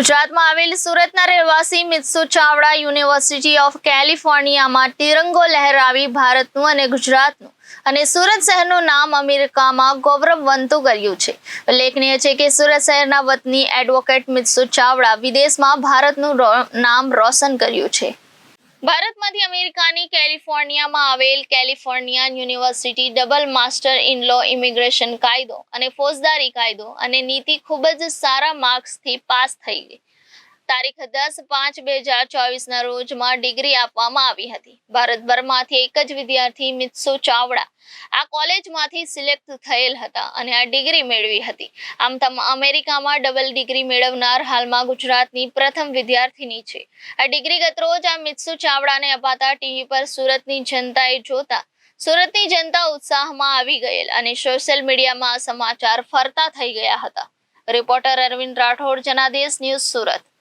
ગુજરાતમાં આવેલ સુરતના રહેવાસી મિત્સુ ચાવડા યુનિવર્સિટી ઓફ કેલિફોર્નિયામાં તિરંગો લહેરાવી ભારતનું અને ગુજરાતનું અને સુરત શહેરનું નામ અમેરિકામાં ગૌરવવંતું કર્યું છે। ઉલ્લેખનીય છે કે સુરત શહેરના વતની એડવોકેટ મિત્સુ ચાવડા વિદેશમાં ભારતનું નામ રોશન કર્યું છે। ભારતમાંથી અમેરિકાની કેલિફોર્નિયામાં આવેલ California university double master in law, immigration કાયદો અને ફોજદારી કાયદો અને નીતિ ખૂબ જ સારા માર્ક્સથી પાસ થઈ ગઈ। તારીખ 10/5/2024ના રોજમાં ડિગ્રી આપવામાં આવી હતી। ભારતભરમાંથી એક જ વિદ્યાર્થી મિત્સુ ચાવડા આ કોલેજમાંથી સિલેક્ટ થયેલ હતા અને આ ડિગ્રી મેળવી હતી। આમ અમેરિકામાં ડબલ ડિગ્રી મેળવનાર હાલમાં ગુજરાતની પ્રથમ વિદ્યાર્થીની છે। આ ડિગ્રી ગતરોજ આ મિત્સુ ચાવડાને અપાતા ટીવી પર સુરતની જનતાએ જોતા સુરતની જનતા ઉત્સાહમાં આવી ગયેલ અને સોશિયલ મીડિયામાં આ સમાચાર ફરતા થઈ ગયા હતા। Reporter Arvind Rathod, Janadesh news, Surat.